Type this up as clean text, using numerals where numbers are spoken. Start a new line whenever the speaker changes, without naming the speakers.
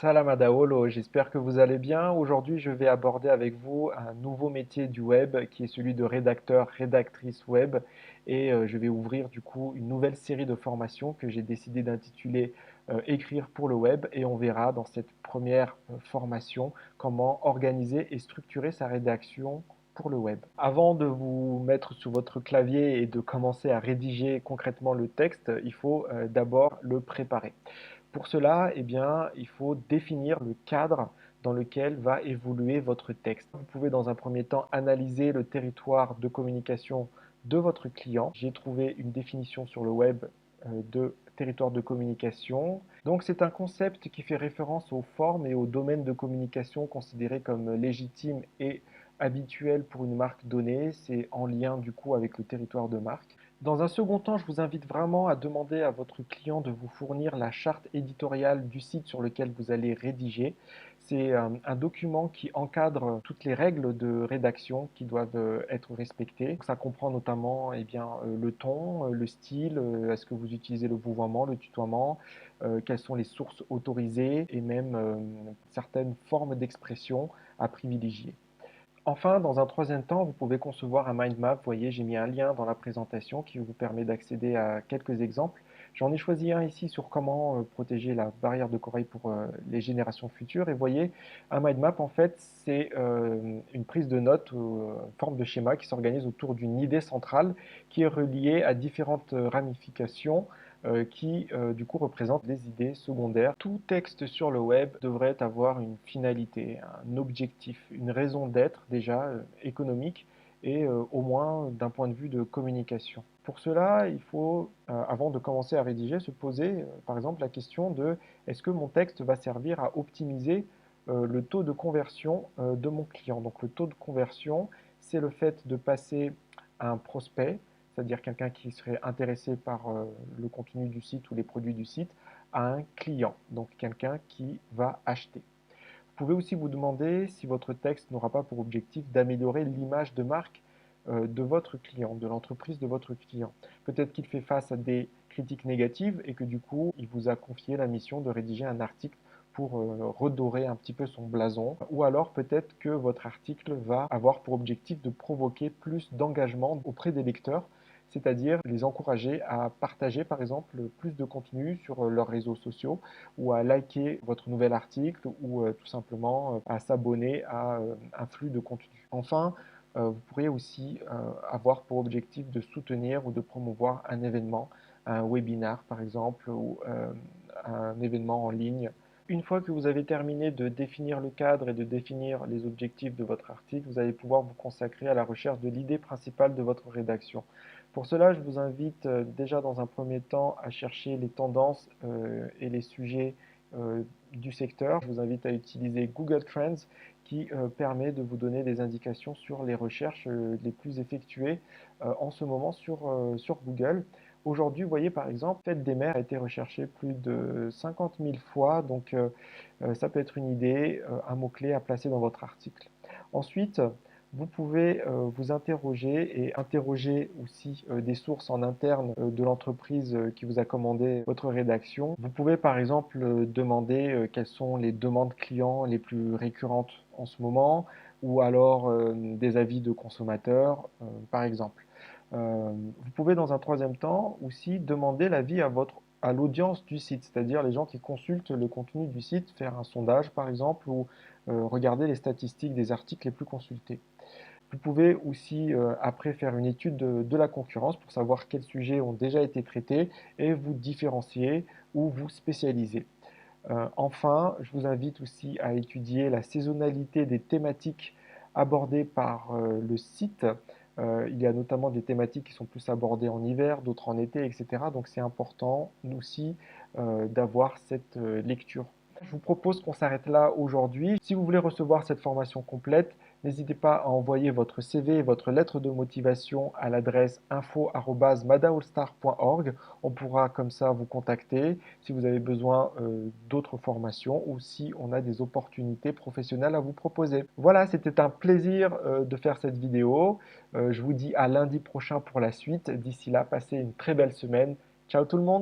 Salam Adaolo, j'espère que vous allez bien. Aujourd'hui, je vais aborder avec vous un nouveau métier du web qui est celui de rédacteur, rédactrice web. Et je vais ouvrir du coup une nouvelle série de formations que j'ai décidé d'intituler Écrire pour le web. Et on verra dans cette première formation comment organiser et structurer sa rédaction pour le web. Avant de vous mettre sur votre clavier et de commencer à rédiger concrètement le texte, il faut d'abord le préparer. Pour cela, eh bien, il faut définir le cadre dans lequel va évoluer votre texte. Vous pouvez dans un premier temps analyser le territoire de communication de votre client. J'ai trouvé une définition sur le web de territoire de communication. Donc c'est un concept qui fait référence aux formes et aux domaines de communication considérés comme légitimes et habituels pour une marque donnée. C'est en lien du coup avec le territoire de marque. Dans un second temps, je vous invite vraiment à demander à votre client de vous fournir la charte éditoriale du site sur lequel vous allez rédiger. C'est un document qui encadre toutes les règles de rédaction qui doivent être respectées. Ça comprend notamment le ton, le style, est-ce que vous utilisez le vouvoiement, le tutoiement, quelles sont les sources autorisées et même certaines formes d'expression à privilégier. Enfin, dans un troisième temps, vous pouvez concevoir un mind map. Vous voyez, j'ai mis un lien dans la présentation qui vous permet d'accéder à quelques exemples. J'en ai choisi un ici sur comment protéger la barrière de corail pour les générations futures. Et vous voyez, un mind map, en fait, c'est une prise de notes, une forme de schéma qui s'organise autour d'une idée centrale qui est reliée à différentes ramifications qui du coup représentent les idées secondaires. Tout texte sur le web devrait avoir une finalité, un objectif, une raison d'être déjà économique et au moins d'un point de vue de communication. Pour cela, il faut, avant de commencer à rédiger, se poser par exemple la question de est-ce que mon texte va servir à optimiser le taux de conversion de mon client. Donc le taux de conversion, c'est le fait de passer à un prospect, c'est-à-dire quelqu'un qui serait intéressé par le contenu du site ou les produits du site, à un client, donc quelqu'un qui va acheter. Vous pouvez aussi vous demander si votre texte n'aura pas pour objectif d'améliorer l'image de marque de votre client, de l'entreprise de votre client. Peut-être qu'il fait face à des critiques négatives et que du coup, il vous a confié la mission de rédiger un article pour redorer un petit peu son blason. Ou alors peut-être que votre article va avoir pour objectif de provoquer plus d'engagement auprès des lecteurs, c'est-à-dire les encourager à partager par exemple plus de contenu sur leurs réseaux sociaux ou à liker votre nouvel article ou tout simplement à s'abonner à un flux de contenu. Enfin, vous pourriez aussi avoir pour objectif de soutenir ou de promouvoir un événement, un webinar par exemple, ou un événement en ligne. Une fois que vous avez terminé de définir le cadre et de définir les objectifs de votre article, vous allez pouvoir vous consacrer à la recherche de l'idée principale de votre rédaction. Pour cela, je vous invite déjà dans un premier temps à chercher les tendances et les sujets du secteur. Je vous invite à utiliser Google Trends qui permet de vous donner des indications sur les recherches les plus effectuées en ce moment sur Google. Aujourd'hui, vous voyez par exemple, Fête des mères a été recherché plus de 50 000 fois, donc ça peut être une idée, un mot-clé à placer dans votre article. Ensuite, vous pouvez vous interroger et interroger aussi des sources en interne de l'entreprise qui vous a commandé votre rédaction. Vous pouvez par exemple demander quelles sont les demandes clients les plus récurrentes en ce moment ou alors des avis de consommateurs par exemple. Vous pouvez dans un troisième temps aussi demander l'avis à l'audience du site, c'est-à-dire les gens qui consultent le contenu du site, faire un sondage par exemple ou regarder les statistiques des articles les plus consultés. Vous pouvez aussi après faire une étude de la concurrence pour savoir quels sujets ont déjà été traités et vous différencier ou vous spécialiser. Enfin, je vous invite aussi à étudier la saisonnalité des thématiques abordées par le site. Il y a notamment des thématiques qui sont plus abordées en hiver, d'autres en été, etc. Donc c'est important aussi d'avoir cette lecture. Je vous propose qu'on s'arrête là aujourd'hui. Si vous voulez recevoir cette formation complète, n'hésitez pas à envoyer votre CV et votre lettre de motivation à l'adresse info@madaolstar.org. On pourra comme ça vous contacter si vous avez besoin d'autres formations ou si on a des opportunités professionnelles à vous proposer. Voilà, c'était un plaisir de faire cette vidéo. Je vous dis à lundi prochain pour la suite. D'ici là, passez une très belle semaine. Ciao tout le monde!